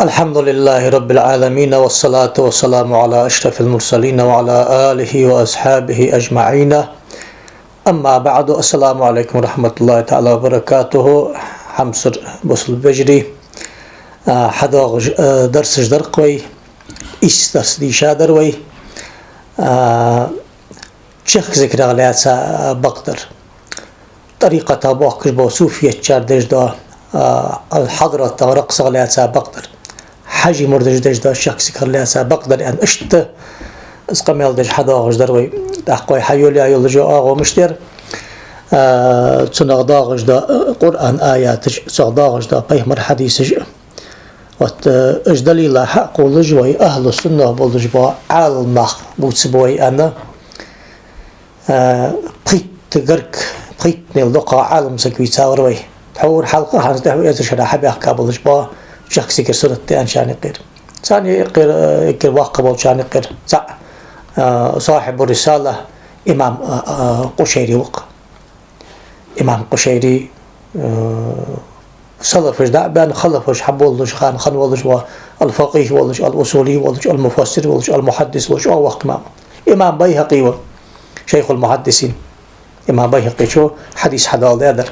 الحمد لله رب العالمين والصلاة والسلام على أشرف المرسلين وعلى آله وأصحابه أجمعين. أما بعد، السلام عليكم ورحمة الله تعالى وبركاته. حمصر بوصل بجري حدا درس جدرقوي إيش درس دي شادروي شيخ ذكر عليها بقدر طريقة بوكش بوصوفية شاردش دا الحضرة تورقص عليها بقدر حاجي مردج دج دا شخص ذكر عليها بقدر أن أشت اسقميل دج حدا غجدروي تحقوي حيولي أيول جو آغو مشتر تنغداغج دا قرآن آيات صغداغج دا بيهمر حديث وات اجدلي لا حق ولجوي أهل السنة بولجبا عالمخ بوتسبوي أنا بخيت غرق بخيت نلقى عالم سكوي تاوروي تحور حلقة هنزدهو يزرشنا حبي أحكا بولجبا شخصي كرسولة تيان شاني قير ثاني قير واقبول شاني قير صاحب الرسالة إمام قشيري وق إمام قشيري صلفش دعبان خلفش حبولش خان خنولش والفقيه ولش الأصولي ولش المفسر ولش المحدث ولش أو وقت إمام بيهقي شيخ المحدثين إمام بيهقي شو حديث حدال دادر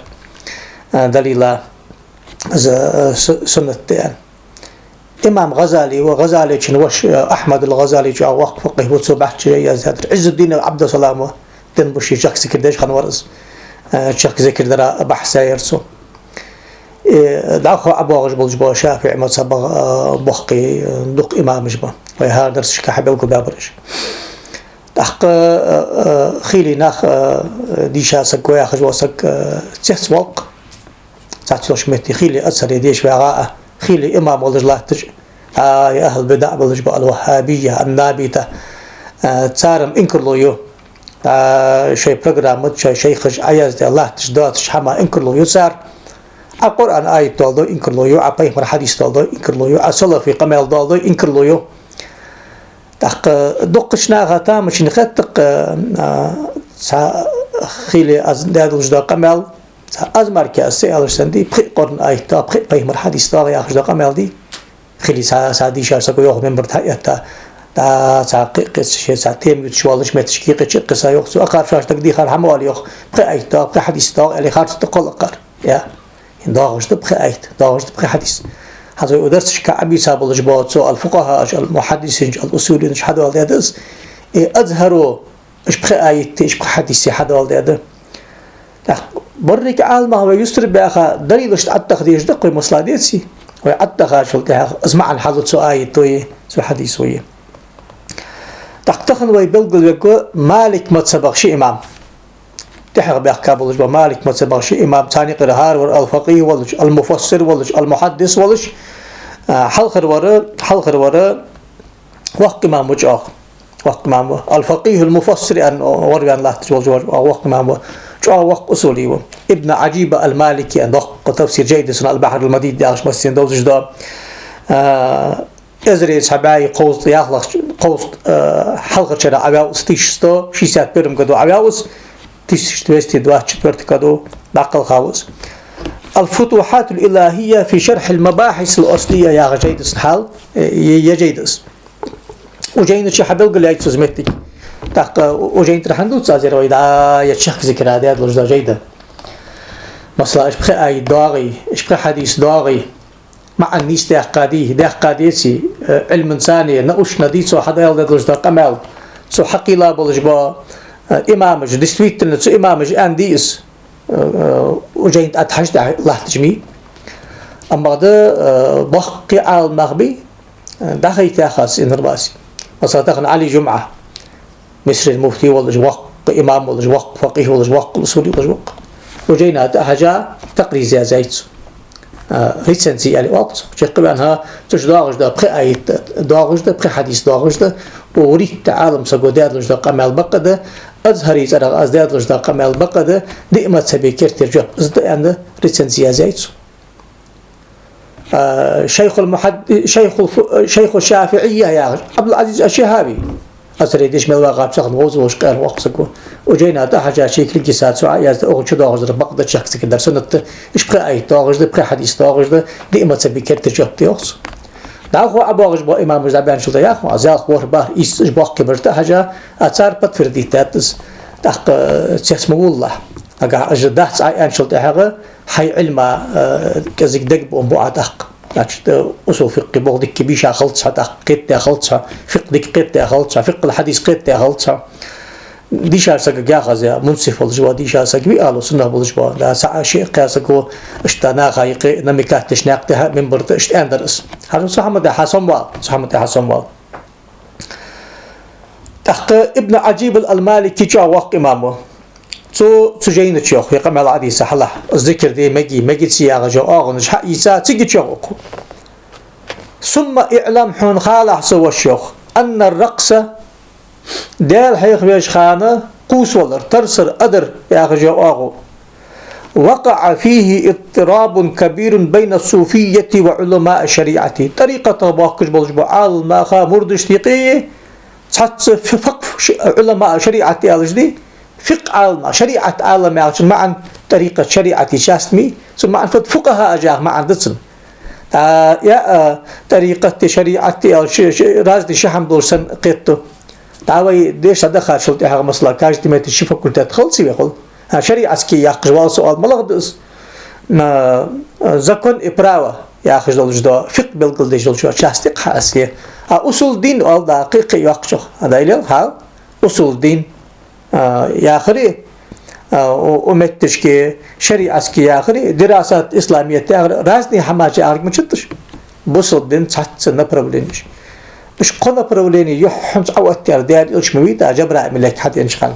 دليل سنة تيان إمام غزالي وغزالي وش أحمد الغزالي جاء وقت فقيه وتصبح جاي زادر عز الدين عبد السلام تنبشي شخص كردش خنورز شخص ذكر درا بحث يرسو دعوه أبو غجبل جبا شافعي مذهب بخقي دق إمام جبا وهذا درس كحبه وكبابرش دق خيلي ناخ ديشا سكويا خجوا سك تحس وق تعطيش متي خيلي أثر يديش وعاء خيلي إمام ولج لا تج يا أهل بدع ولج بقى الوهابية النابتة تارم إنكرلو يو شيء برنامج شيء خج عياز الله تجدات شحما إنكرلو يسار القرآن آية تولدو إنكرلو يو عبيه مر حديث تولدو إنكرلو يو أصلا في قمال تولدو إنكرلو يو تق دقشنا غتا مش نختق خيلي أزداد وجدا قمال أزمر كأسي ألرسندي بخي قرآن آية تا بخي بيه مر حديث تا يا خجدا قمال دي خيلي سادي شار سكو يوخ من برتايتا تا تعقيق شيء ساعتين يتشوالش ما تشكيق شيء قصة يوخ أقارب شاش تقدي خار حموال يوخ بخي آية تا بخي حديث تا اللي خارج تقول أقار يا داغش بخي آية داغش بخي حديث هذا ودرس كعبي سابل جبات الفقهاء المحدثين الأصوليين إيش حدا والده هذا أظهروا إيش بخي آية إيش بخي حديث حدا والده هذا بريك عالم هو يستر بأخا دليلش التخديش دقي مصلاديتي ويعتقد شو اسمع عن حضرة سو آية توي سو حديث ويه تختخن ويبلغ ويقول مالك ما تسبق شيء إمام تحق بأحكام ولج مالك ما تسبق شيء إمام ثاني قرهار والفقيه ولج المفسر ولج المحدث ولج حلقر وراء وقت إمام وجه وقت إمام الفقيه المفسر أن ورجع الله تجوز وقت إمام جاء وقت أصولي ابن عجيب المالكي أن وقت تفسير جيد سنة البحر المديد داعش مسين دوز جدا أزري سبعي قوس يخلق قوس حلقة شراء عواوس تيشتو شيسات برم كدو عواوس تيشتوستي دوات شتورت كدو نقل خاوس الفتوحات الإلهية في شرح المباحث الأصلية يا جيدس الحال يا جيدس وجينا شي حبل قال لي تزمتك تق وجين ترحندو تزازر ويدا يشخ ذكر هذا لجدا جيدا مثلا ايش بخي اي داغي ايش بخي حديث داغي مع النيس داقاديسي علم انساني نقوش نديسو حدا يلد لجدا قمال سو حقيلا بلجبا امامج دستويتن سو امامج انديس وجين اتحشد الله تجمي اما ده بقي على المغبي داخل تاخص انرباسي مثلا تاخن علي جمعه مصر المفتي ولا وق إمام ولا وق فقيه ولا وق أصولي ولا وق وجينا حاجة تقريزيا زيت ريسنسي يعني وقت شقي عنها تجداغش ده بخي آية داغش ده بخي حديث داغش ده وريت تعالم سجودات لجدا قمال بقدة أزهري زرق أزداد لجدا قمال بقدة دائما سبي كرتير جاب أزد عنده ريسنسي زيت شيخ الشافعية يا عبد العزيز الشهابي أسرع ديش ملواقع بشخص موز وشقار وقصكو وجينا ده حاجة شيء كل جسات سواء يازد أو شو داغز بقدر شخص كده سنة إيش بقى أي داغز ده بقى حديث داغز ده دائما سبي كرتير جاب تيوس ناخو ابوغش با امام زبان شده یا خو ازال خور با است باق کبرته حاجه اثر پت فردیتاتس دق تسمو الله اگه اجدات ان شده هغه حي علم كزيك دق بو عتق لكن اصول فقه بوغدك كبيشه خلطها قيت خلطها فقه ديك قيت خلطها فقه الحديث قيت خلطها دي شارسك جاخذ منصف الجوا دي شارسك بي قالوا سنه بالجوا لا ساعه شيء قاسكو اشتنا خايق نمكاتش ناقتها من برت اشت اندرس هذا محمد حسن وال محمد حسن وال تحت ابن عجيب المالكي جاء وقت امامه تو جايين تشوخ يقام على عدي سحله الذكر دي مجي سياغه جو اغنش حيسا تيجي تشوخ ثم اعلم حون خالح سوى الشيخ ان الرقص دال حيخ بيش خانه قوس ولر ترسر ادر يا جو اغو وقع فيه اضطراب كبير بين الصوفية وعلماء الشريعة طريقة باقش بلجبو عال ما خا مردش تيقي تحت فقه علماء الشريعة الجدي فقه عالم شريعة عالم معا طريقة شريعة شاستمي ثم معا فقهاء أجاه معا دسن يا طريقة شريعة رازدي شحم دورسن قيتو دعوي ديش دخل شلتي هذا مثلا كاج تمت الشفا كنت تدخل سي يقول شريعة كي يقجوا سؤال ملغدس ما زكون إبراوة يا أخي جل جدا فقه بالقل ديجل شو شاستق حاسية أصول دين أو دقيق يقجوا هذا إلى حال أصول دين يا أخي ومتش كي شريعة كي يا أخي دراسات إسلامية رازني حماجة أرق مشتش بوصل دين تحت نبرولينش مش قلنا بروليني يحمس أو أتيار ديال إلش مويدا جبرا ملك حد ينشغل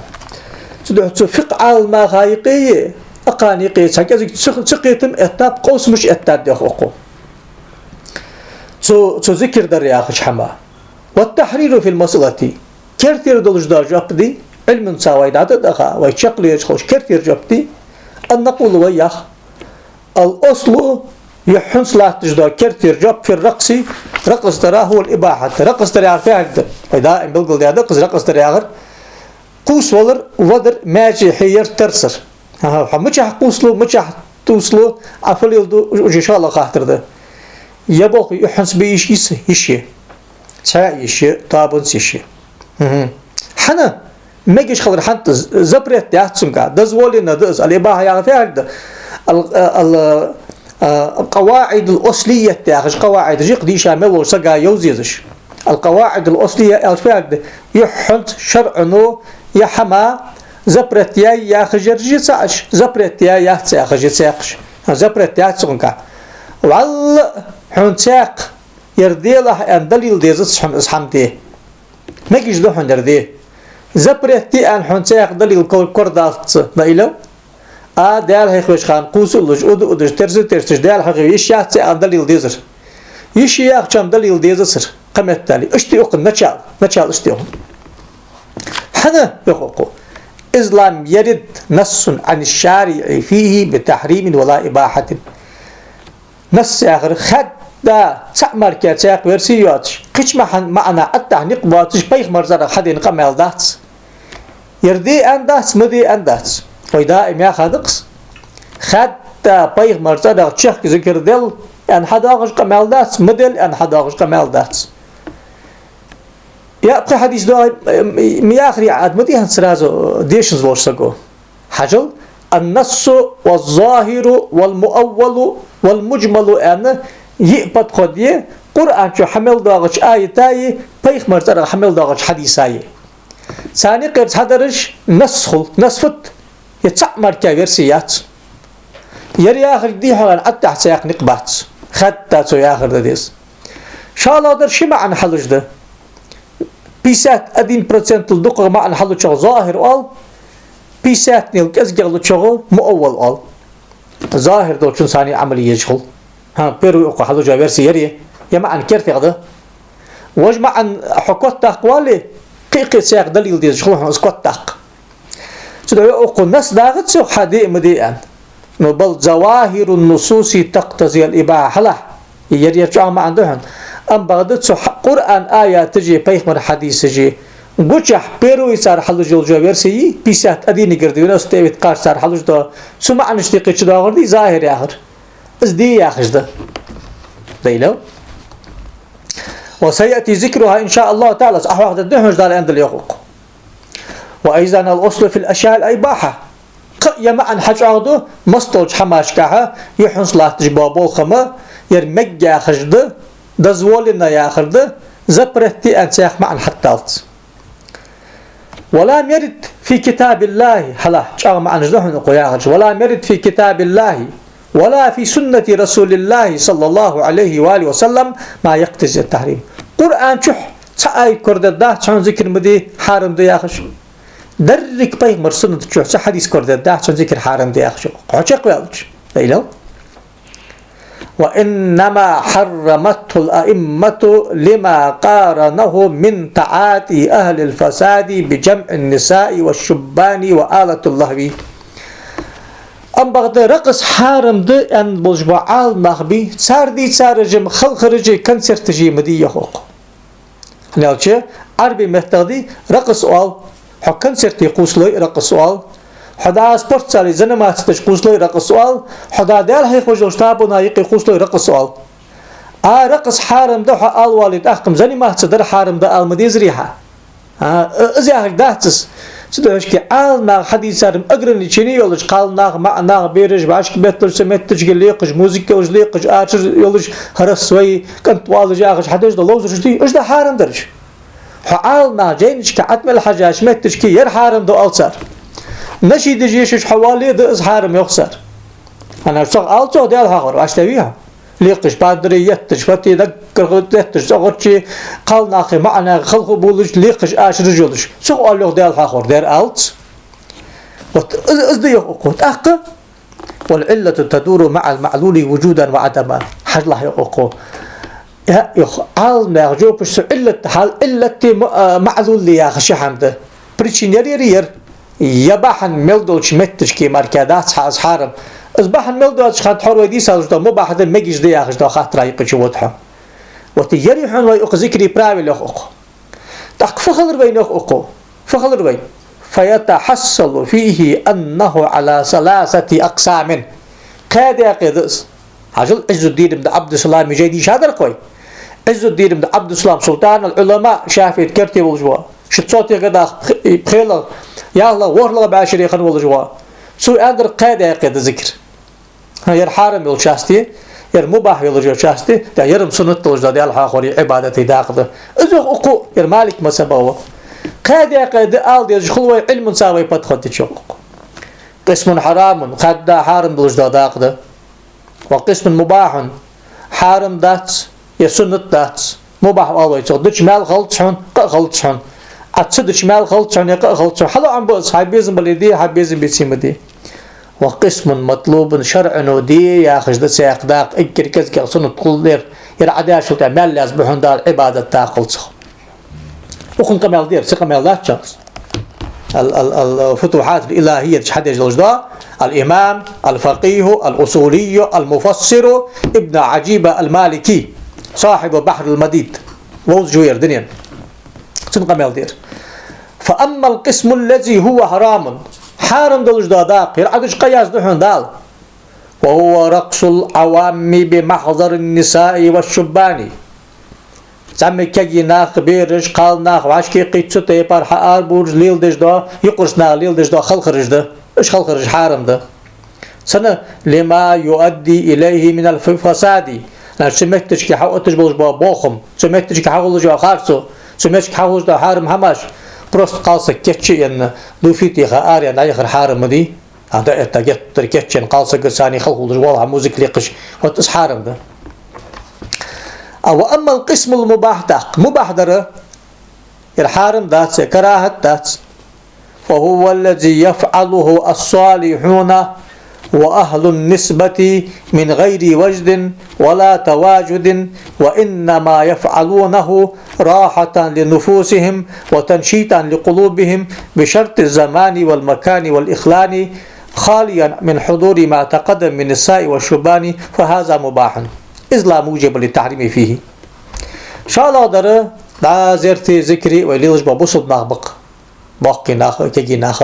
تدعو فقه عالما غايقية أقانيقية ساكيزك تسقيتم إتاب قوس مش إتاب دي أخوكو ذكر در ياخش حما والتحرير في المسألة كرتير دولج دا جواب دي علم ساوي دادا دخا ويشقل يشخوش كرتير جواب دي أن نقول وياخ الأصل يحنس لا تجدا كرتير جواب في الرقص رقص ترى هو الإباحة رقص ترى عارفه هكذا فإذا إن بلقل ده رقص ترى آخر قوس ولر ودر ماشي حير ترسر مش قوسلو مش توصلو عفل يلدو إن شاء الله خاطر ده يبغى يحنس بيش يشي ساعة يشي طابن يشي حنا ما يجيش خبر حنت زبرت يحسن قاعد دزولي ندز الإباحة يعرفه هكذا القواعد الأصلية تاخش قواعد جيق دي شامل وسقا يوزيزش القواعد الأصلية الفرد يحنت شرعنو يحما زبرت يا خجرجي ساش زبرت يا خجرجي ساقش زبرت يا تسونكا وعل حنتاق يرديله أن دليل ديزس حمدي ما جيش ده حندردي زبرت أن حنتاق دليل كردالت نايلو دال هي خوش خان قوسلج ودج ترز دال هي يشيات أن دليل ديزر يشيا كم دليل ديزر قمت تالي اشتي اق نشال اشتيهم حنا يقول إذ لم يرد نص عن الشارع فيه بتحريم ولا إباحة نص آخر خدا تعمر كاتاق ورسيات قش معنا التعنيق باتش بيخ مرزر حد نقمل دات يردي أندات مدي أندات وإذا إميا خادقس خدا بيخ مرزر تشخ ذكر دل أن حداقش قمل دات مدل أن حداقش قمل دات يا حديث ده مياخري عاد مدي هنسرازو ديشنز ورسقو حجل النص والظاهر والمؤول والمجمل أن يقبض خديه قرآن شو حمل داغش آيتاي بيخ مرتر حمل داغش حديثاي ثاني قرص حدرش نسفت يتعمر كغيرسيات يري آخر دي حالان أتح سياق نقبات خدتا سو آخر ديس شاء در شي معنى حلوش ده بيسات أدين برسنت الدقة معنى حلوش ظاهر قال بيسات نيل كزجل شغل مؤول قال ظاهر دول شو ثاني عملي يشغل بيرو يقول حلو جابرسي يري يا معنى كرت هذا وجمع عن حكوت تقوالي قيق سياق دليل دي شغل اسكوت تق سدوا يقول ناس داغت سو حدي مديان نو بل ظواهر النصوص تقتضي الاباحه له يري جاء ما عندهم ام بعد سو قران ايات تجي بيخمر حديث تجي گوچه پیروی سر حلو جل جابرسی پیشت ادینی کردی و نستیوت کار سر حلوش دا سوما عنشتی قیچ دا آوردی ظاهر آخر از دی آخرش دا دیلو وسيأتي ذكرها إن شاء الله تعالى. أحوال الدهن جدال عند اليقوق. وأيضا الأصل في الأشياء الإباحة يمعن حج عقده مستوج حماش كاها يحنس لا تجبابو خما يرمج يا خجده دزولنا يا خرده زبرتي أنساخ معن حتى ولا يرد في كتاب الله حلا شاغ معن جدهن قياغج ولا يرد في كتاب الله ولا في سنة رسول الله صلى الله عليه وآله وسلم ما يقتضي التحريم. قرآن شح تأي كردده شان ذكر مدي حارم دي آخش درك بيغمر سنة شح حديث كردده شان ذكر حارم دي آخش عشق ويالج ليلو. وإنما حرمته الأئمة لما قارنه من تعاطي أهل الفساد بجمع النساء والشبان وآلة اللهو. أم بغدا رقص حارم دي أن بوجبا عال نخبي ساردي سارجم خلخرجي كنسر تجي مدي يخوق نالچه عربي مهتدي رقص أول حو كنسر تي قوسلوي رقص أول حدا سبورت سالي زنمات تش قوسلوي رقص أول حدا ديال هي خوجو شتابنا يقي قوسلوي رقص أول رقص حارم ده حو آل والد أحكم زنمات صدر حارم ده آل مديز ريحة إزي أخي داتس سدوش كي آل ناغ حديث سارم أقرن لچيني يولش قال ناغ مع ناغ بيرج بعشق بيتر سمتج ليقج موسيقى وج ليقج آتر يولش هرس وي كنت والج آغش حدش ده لوزر شدي إش ده حارم درج آل ناغ جينش كي عتم الحاجاش متج كي ير حارم دو آل سار نشي دجيشش حوالي ده إز حارم يخسر أنا شغ آل تو ديال حاغر واش تبيها ليقش بادري يتش فتي ذكر يتش صغرتي قال ناخي معنا خلق بولش ليقش آش رجولش سؤال له ديال حاخر دير ألت وإزدي يقوت أخ والعلة تدور مع المعلول وجودا وعدما حج الله يقوق يخ عال نرجو بس علة حال علة معلول لي يا خش حمده بريتشين يرير يباحن ملدولش متش كي مركزات حارم أصبح الملدو أشخاص حر ودي سالجدا مباح هذا مجلس دي أخذ خاطر يقش وضحه وتيريحون ويأخذ ذكري براوي لأخو تق فخلر بين أخو فخلر بين فيتحصل فيه أنه على ثلاثة أقسام كاد يقدس عجل عز الدين بن عبد السلام جيدي شادر قوي عز الدين بن عبد السلام سلطان العلماء شافي كرتي والجوا شتصوتي غدا بخيل يا الله ورلا بعشري خن والجوا سو أندر قاد يقد ذكر ير حارم يل شاستي ير مباح يل شاستي ده يرم سنة توجد ديال حاخوري عبادتي داقده ازوق اقو ير مالك مسبوه قاد يقد آل دي خلوه علم ساوي بتخد تشوق قسم حرام قد حارم توجد داقده وقسم مباح حارم دات يسنة دات مباح الله يتوقع دش مال غلطشون غلطشون أتصدق مال غلطشون يقع غلطشون حلو عم بقص حبيزم بلدي حبيزم بيسيمدي وقسم مطلوب شرعا ودي يا أخي ده سيقداق إنكر كذا سنة تقول دير يرعدها شو تعمل لي أصبحون دار عبادة تاقل صخ وخن كمال دير سكمال ذات شخص الفتوحات الإلهية حد يجلجدا الإمام الفقيه الأصولي المفسر ابن عجيبة المالكي صاحب بحر المديد ووز جوير دنيا سنقمال دير فأما القسم الذي هو حرام حارم دلج داداق يرعدش قياس دحون دال وهو رقص العوام بمحضر النساء والشبان زمي كي ناخ بيرج قال ناخ واشكي قيتسو تيبار حار بورج ليل دج دا يقرس نا ليل دج دا خلخرج دا ايش خلخرج حارم دا سنة لما يؤدي إليه من الفساد لا سمعتش كي حاولتش بوج بوخم سمعتش كي حاولش خارسو سمعتش كي حاولش دا حارم هماش بروست قالسك كتشي ان دوفيتي خاري انا يخر حارم دي هذا اتجت تركتشن قالسك ثاني خلق والله موزيك ليقش وتس حارم ده او اما القسم المباح تاق مباح دره الحارم ذات كراهه ذات فهو الذي يفعله الصالحون وأهل النسبة من غير وجد ولا تواجد وإنما يفعلونه راحة لنفوسهم وتنشيطا لقلوبهم بشرط الزمان والمكان والإخلان خاليا من حضور ما تقدم من النساء والشبان فهذا مباح إذ لا موجب للتحريم فيه شاء الله داره دا زرتي ذكري وليلج ببصد ناخبق باقي ناخ كي ناخ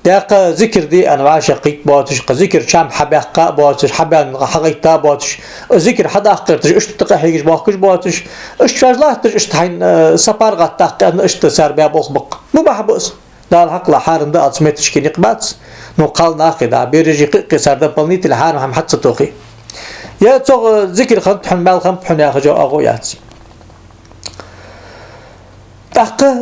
داق ذكر دي أنواع شقيق باتش ذكر شام حباق باتش حبان حقيقة باتش ذكر حدا قرتش اشتقحيش باقش باتش اشتجلاتش اشتحين سفر غتاق اشتسار بيا بخبق مو بحبس دال حق لحارن دا أتسميتش كي نقبات نو قال ناقدا بيرجي قصار دا بلنيت الحارن هم حتى توخي يا توغ ذكر خمت حن مال خمت حن ياخجو أغويات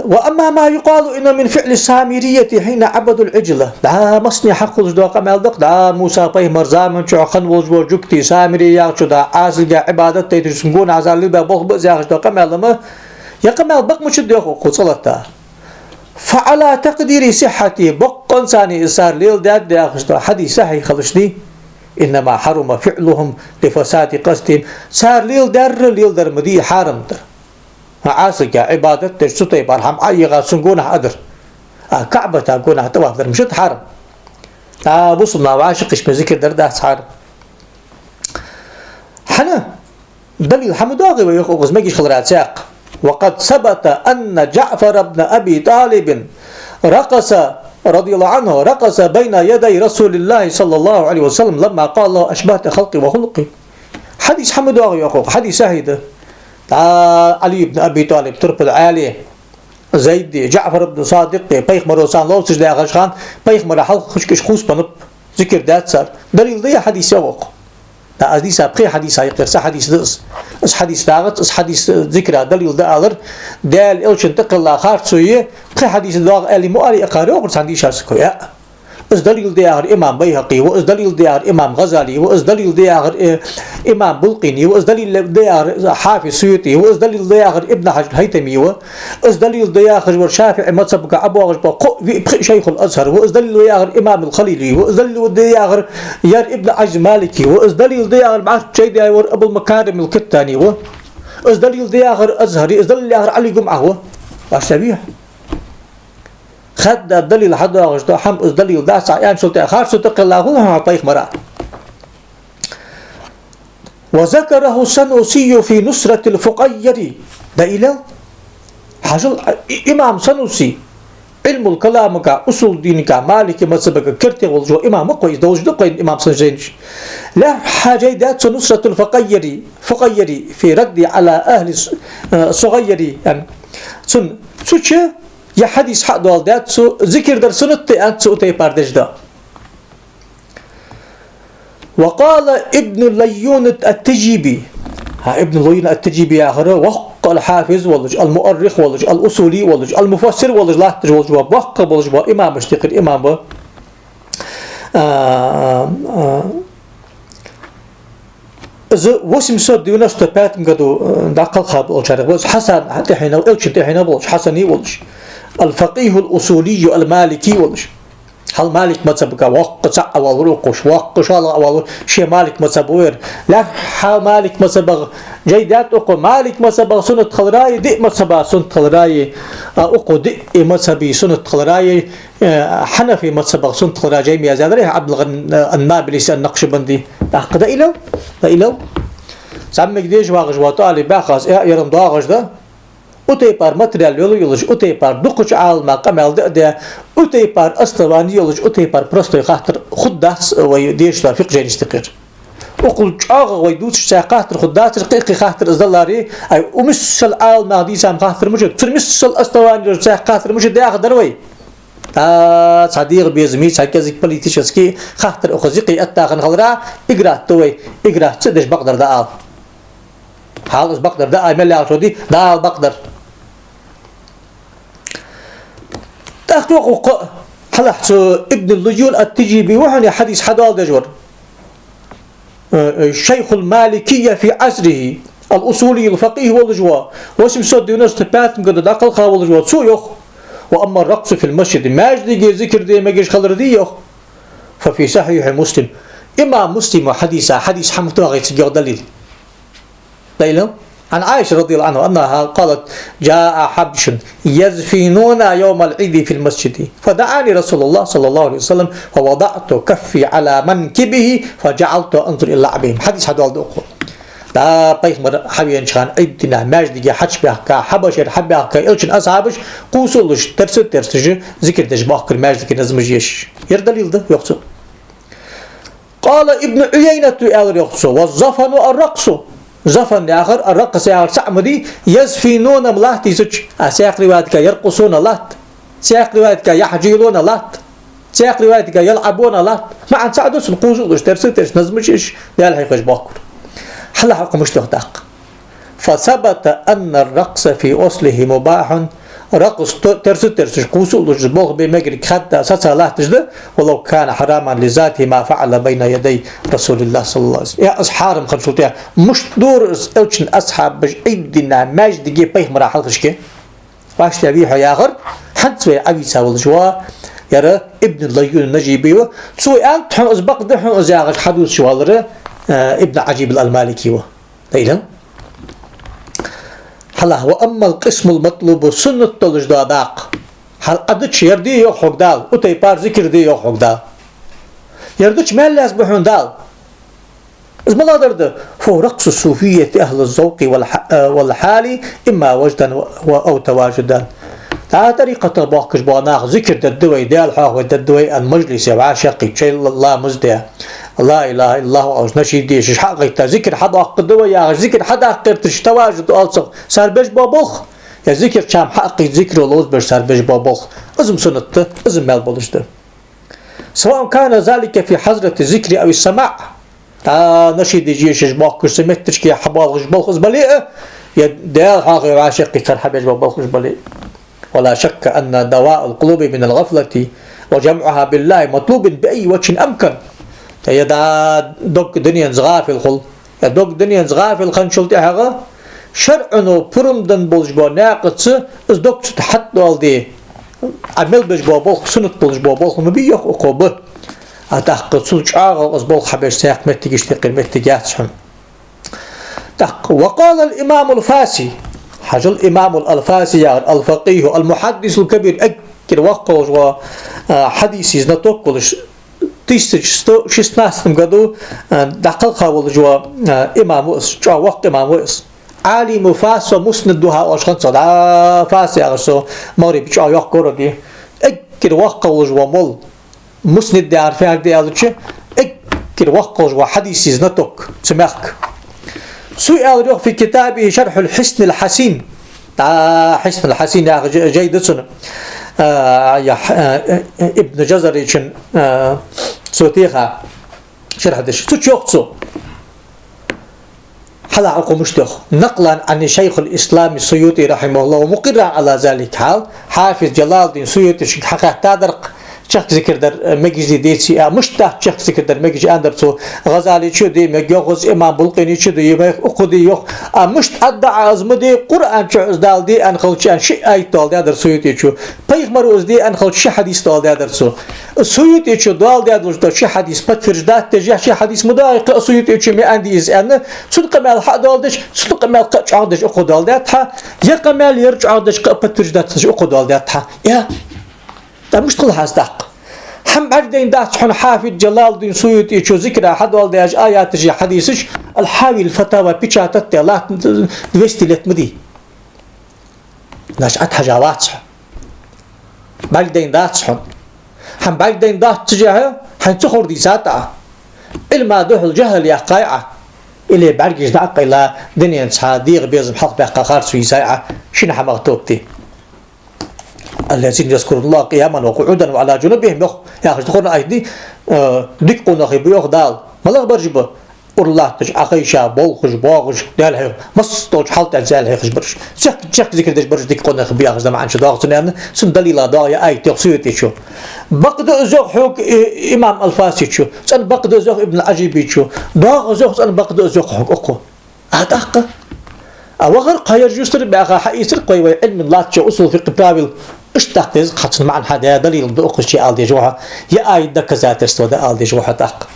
وأما ما يقال إن من فعل السامرية حين عبدوا العجلة دا مصنع حق الجدوى قمال دق دا موسى بيه مرزامن شو خن وجبو جكتي سامري ياخشو دا عازل عبادت تيترسنقون عزال لبا بغ بغز ياخشو قمال ما يقمال بق مشد يخو قصلتا فعلى تقدير صحتي بق إنساني إصار ليل داد ياخشو حديث صحيح خلشني إنما حرم فعلهم لفساد قصدهم صار ليل در مدي حارم در عاسك عبادة تجسطي برحم عيغا سنقونها أدر كعبة تاقونها توافدر مشت حرم بصلنا وعاشقش مذكر درداس حرم حنا دليل حمداغي ويخوغز مجيش خلرات ساق وقد ثبت أن جعفر بن أبي طالب رقص رضي الله عنه رقص بين يدي رسول الله صلى الله عليه وسلم لما قال الله أشبهت خلقي وخلقي حديث حمداغي يخوغ حديث سهيد علي بن أبي طالب ترب العالي زيد جعفر بن صادق بيخ مروسان لو سجد أغشخان بيخ مرحل خشكش خوص بنب ذكر دات صار دليل ضيا حديث يوق لا أزدي سابقي حديث هيقر حديث دقص اس حديث داغت اس حديث ذكر دليل دالر دال إلشن تقل الله خارج سوية بقي حديث داغ ألي مؤلي أقاري وقرس عندي شارسكو يا اس دليل ديار إمام بيهقي واس دليل ديار إمام غزالي واس دليل ديار إمام بلقيني واس دليل ديار حافظ سيوطي واس دليل ديار ابن حجر هيتمي واس دليل ديار شافعي مذهب أبو غجبة شيخ الأزهر واس دليل ديار إمام الخليلي واس دليل ديار يار ابن عجز مالكي واس دليل ديار معرفة شيء ديار أبو المكارم الكتاني واس دليل ديار أزهري واس دليل ديار علي جمعة واش تبيه خد الدليل حد غشتو حم الدليل داس عيان سلطة خار سلطة الله هم طيخ مرا وذكره السنوسي في نصرة الفقير ده إلى حاجل إمام سنوسي علم الكلام كا أصول دين كا مالك مذهب كرتي والجو إمام كويس ده وجد قين إمام سنجينش لا حاجة دات نصرة الفقير في رد على أهل الصغير يعني سن سوتش يا حديث حق دولدات سو ذكر در سنت أنت سو تيباردش ده وقال ابن الليون التجيبي ابن الليون التجيبي يا أخي وق الحافظ والج المؤرخ والج الأصولي والج المفسر والج لا تجوز وق والج إمام اشتقر إمام وسم صد يونس تبات مقدو داقل خاب الشرق وز حسن حتى حين وإلش حين والج حسني والج الفقيه الأصولي المالكي والج هل مالك مذهبك وقت أول رقش وقش أول شيء مالك مذهبوير لا حال مالك مذهب جيدات أقو مالك مذهب سنة خلراي دي مذهب سنة خلراي أقو دي مذهبي سنة خلراي حنفي مذهب سنة خلراي جيمي أزادري عبد النابلسي النقشبندي ده إلو سامك ديش واغج وطالي باخاز يرم داغج ده Utaypar materyal yolu yoluş, utaypar dukuç alma kamelde de utaypar aslavani yoluş, utaypar prostoy xahtır xuddas ve diyişler fiqh jeniştikir. Okul çağı ve duş xahtır xuddas qiqi xahtır izallari ay umisal alma disam xahtır mujud. Turmisal aslavani yoluş xahtır mujud da qadar ve ta صديق بيزمي ساكزك بوليتيشسكي خاطر اخذقي اتاخن خضرا اقرا توي اقرا تدش بقدر ده حالس بقدر ده اي ملي عشودي ده بقدر تاخذ حلحت ابن الليون التجيبي وحني حديث حدال دجور الشيخ المالكية في عصره الأصولي الفقيه والجوا واسم صد يونس تبات قد دقل خا والجوا سو يخ وأما الرقص في المسجد ماجد ذكر دي ما جيش خلر دي يخ ففي صحيح مسلم إمام مسلم حديث حمد غيث دليل ليلة عن عائشة رضي الله عنها أنها قالت جاء حبش يزفنون يوم العيد في المسجد فدعاني رسول الله صلى الله عليه وسلم فوضعت كفي على منكبه فجعلت أنظر إلى لعبهم حديث هذا الدقة دا بيخمر حبيان شان عيدنا ماجدي حج بيحكا حبشر حبيحكا إلشن أصحابش قوسولش ترسج ذكر تجباك الماجدي نزمجيش يردليل ده يقصو قال ابن عيينة يقصو والزفن الرقص زفن آخر الرقص آخر سعمدي يزفنون ملاحتي سج سياق روايتك يرقصون لات سياق روايتك يحجيلون لات سياق روايتك يلعبون لات مع سعدوس قوسولش ترسج نزمجيش ده الحقيقة باكر حلا حق مشتهدق فثبت أن الرقص في أصله مباح رقص ترس قوسول جبوغ بمجرك حتى أساسا لا تجد ولو كان حراما لذاته ما فعل بين يدي رسول الله صلى الله عليه وسلم يا أصحاب خلصوتيا مش دور ألشن أصحاب بجعيدنا ماجد جي بيه مراحل خشكي واش تبيه يا آخر حد سوى أبي ساول جوا يرى ابن الليون النجيبي سوى أن تحن أزبق دحن أزاغش حدوث شوالره ابن عجيب المالكي دايلا هلا وأما القسم المطلوب سنة الجداداق هل أدتش يردي يوك حق دال وتي بار ذكر دي يوك حق دال يردتش ما اللي أصبحون دال اسم الله درد فهو رقص الصوفية أهل الذوق والحال إما وجدا أو تواجدا طريقة باقش باناخ ذكر ددوي دال حاق وددوي المجلس وعاشقي شيء الله مزدها لا إله إلا الله أو نشيدي شش حقيقة ذكر حدا قدوة يا ذكر حدا قرتش تواجد ألصق صار بيج بابخ يا ذكر كم حقي ذكر ولوز بيج صار بيج بابخ أزم سنته أزم مال بولشته سواء كان ذلك في حضرة الذكر أو السماع نشيدي جيش باكر سمتش كي حبال بلخ زبليه يا دال حاقي عاشقي صار حبيج بابخ زبليه ولا شك أن دواء القلوب من الغفلة وجمعها بالله مطلوب بأي وجه أمكن يدا دوك دنيا غافل خل يا دوك دنيا غافل خنشلتي حاجة شرعنو برمدن بولجبو ناقص از دوك تحط والدي عمل بجبو بول سنة بولجبو بول مبيخ أقوبه أتحقق سلج آغا از بول حبش ساق متجيش قيمتي جاتشهم وقال الإمام الفاسي حاجة الإمام الفاسي الفقيه المحدث الكبير أكر وقوش وحديثي نتوقلش 16 году دقل خاول جوا إمام جوا وقت إمام عالم فاس ومسندها أشخاص صدا فاس يا رسول ماري بيجوا يقرأ دي أكيد وقت جوا مول مسند ده عارفين ده على شيء أكيد وقت جوا حديث نتوك سمعك سؤال في كتابه شرح الحسن الحسين حسن الحسين يا جيد سنة ابن جزري شن صوتيها شرح دش سوتشوكسو حلا عقو مشتخ نقلا عن شيخ الإسلام السيوطي رحمه الله ومقرا على ذلك حال حافظ جلال الدين السيوطي حقا تادرق شخص ذكر در مجلس ديتي مشتاق شخص ذكر در مجلس أندر سو غزالي شو دي مجيوخز إمام بلقيني شو دي يبقى أقدي يخ مشت أدعى أزمدي قرآن شو أزدال دي أنخل شيء شيء أي طال دي سويتي شو بيغمر أزدي أنخل شيء حديث طال دي سو سويتي شو دال دي أدرس شيء حديث بتفرجات تجاه شيء حديث مدايق سويتي شو مي عندي إز أنا صدق مال حد دالدش صدق مال قش عادش أقدال دي تها يقمال يرجع عادش بتفرجات تجاه أقدال دي تها يا ده مش كل هالصدق هم بعدين داش حن حافظ جلال الدين السيوطي شو ذكر أحد والدياج آيات جي حديثش الحاوي الفتاوى بيشاتت الله دوستي لتمدي ناش أتها جواتش بعدين داش حن هم بعدين داش تجاه حن تخور دي ساتا إلما ده الجهل يا قايعة إلي بعرجش دعق إلى دنيا صاديق بيزم حق بقى خارج في ساعة شنو حمغتوبتي الذين يذكرون الله قياما وقعودا وعلى جنوبهم يا أخي تقولنا أيدي دقوا نخي بيوخ دال ملغ برجبه الله تج أخيشا بولخش باغش دالها مستوج حالت أجزال هيخش برش شك ذكر دش برش دقوا نخي بيوخ زمان عنش داغ سنان سن دليل داغ يا أي تقصيتي شو بقد أزوج حوك إمام الفاسي شو سن بقد أزوج ابن العجيبي شو داغ أزوج سن بقد أزوج حوك أقو أدقة أوغر قير جسر بأخا حيسر قوي علم الله تشو أصول في قبابل اشتاقتز قصن معن حدا دليل بأخذ شيء آل دي جوها يا آيد دك زاتر سودا آل دي جوها دق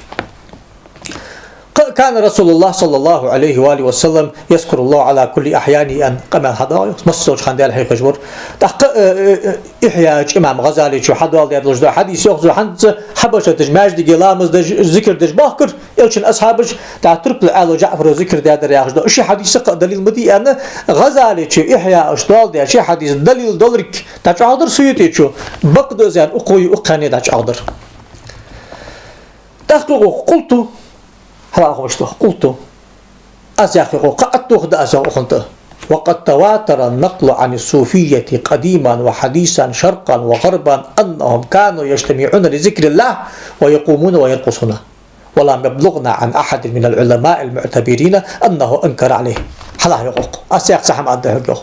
كان رسول الله صلى الله عليه وآله وسلم يذكر الله على كل أحيانه أن قمل هذا مصوج خندال هي خجبر إحياج إمام غزالي شو حد والد يدلج ده حديث يخزو حد حبشة تجمعج دي جلامز ده ذكر ده باكر يلشن أصحابش تعترب لعل جعفر ذكر ده درياج ده إشي حديث دليل مدي أنا غزالي شو إحياء أشتال ده شيء حديث دليل دولرك تجعدر سيوتي شو بقدر زين أقوي أقني تجعدر تخلق قلت هلا أخوشته قلت أزاخه قعدت خد أزاخنته وقد تواتر النقل عن الصوفية قديما وحديثا شرقا وغربا أنهم كانوا يجتمعون لذكر الله ويقومون ويرقصون ولم يبلغنا عن أحد من العلماء المعتبرين أنه أنكر عليه هلا يقول أزاخ سحم أده يقول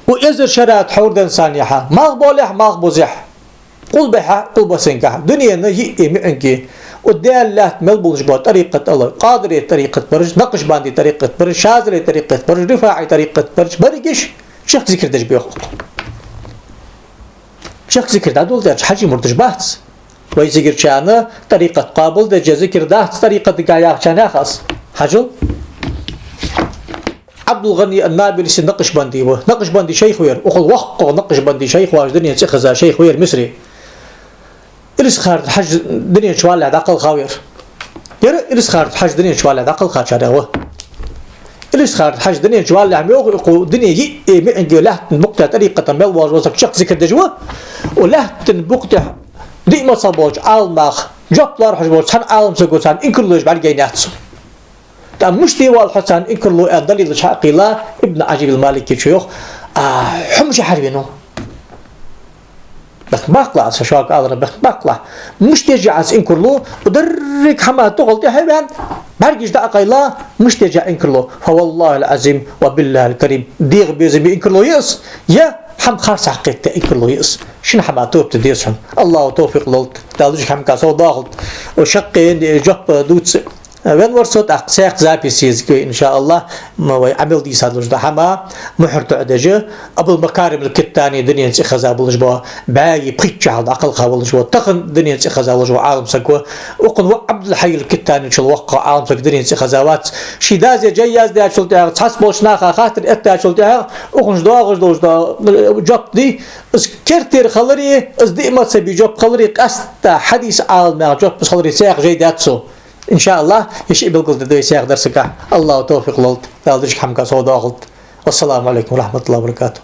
وإذا شرات حوردا سانيحا مغبولح مغبوزح قل بها قل بسنكها دنيا نجي إمعنكي ودالات ملبولش بو طريقة الله قادري طريقة برج نقش باندي طريقة برج شاذلي طريقة برج رفاعي طريقة برج بريقش شيخ ذكر دج بيخوق شيخ ذكر دادول دج حجي مرتج باهتس ويذكر شانا طريقة قابل دج ذكر داهتس طريقة دقايا شانا خاص حجل عبد الغني النابلسي نقش باندي نقش باندي شيخ وير أخذ وقع نقش باندي شيخ واش دنيا تخزا شيخ وير مصري إليس خارج حج دنيا شوالع داقل خاوير يرى إليس خارج حج دنيا شوالع داقل خاطر هو إليس خارج حج دنيا شوالع ميوق دنيا يي معنجي لهت نبقى طريقة ملواج وزك شخص ذكر دجوا ولهت نبقى ديما صبوج عالماخ جبلار حجبوج سان عالم سقوسان إنكلوش بعد جيناتسو تام مشتي والحسن إنكلو الدليل الشاقي لا ابن عجيب المالكي شيوخ حمش حربينو بخ باقلا سشاق أضرب بخ باقلا مش ترجع إنكرلو ودرك حما تقول تحبان برجش دقة لا مش ترجع إنكرلو فوالله العظيم وبالله الكريم ديغ بيزم إنكرلو يس يا حم خارس حقيقة إنكرلو يس شن حما توب تديسهم الله توفيق لولت دالوش حم كاسو ضاغط وشقين جب دوتس وين ورصت أقساق زابي سيزكي إن شاء الله ما عمل دي صادلوش ده حما محرت عدجة أبو المكارم الكتاني دنيا نسخزا بولش بوا باي بقيتش على أقل خاولش بوا تخن دنيا نسخزا بولش بوا عالم سكوا وقن عبد الحي الكتاني شل وقع عالم سك دنيا نسخزاوات شيداز جياز ده شل تاع تحس بولش ناخا خاطر أتا شل تاع وقنش دا جاب دي اس كرتير خلري اس دي ما تسبي جاب خلري قستا حديث عالم جاب بس خلري ساق جيداتسو إن شاء الله يشي بالقصد دوي سياق درسك الله توفيق لولت دالدرش حمكا صودا غلط والسلام عليكم ورحمة الله وبركاته.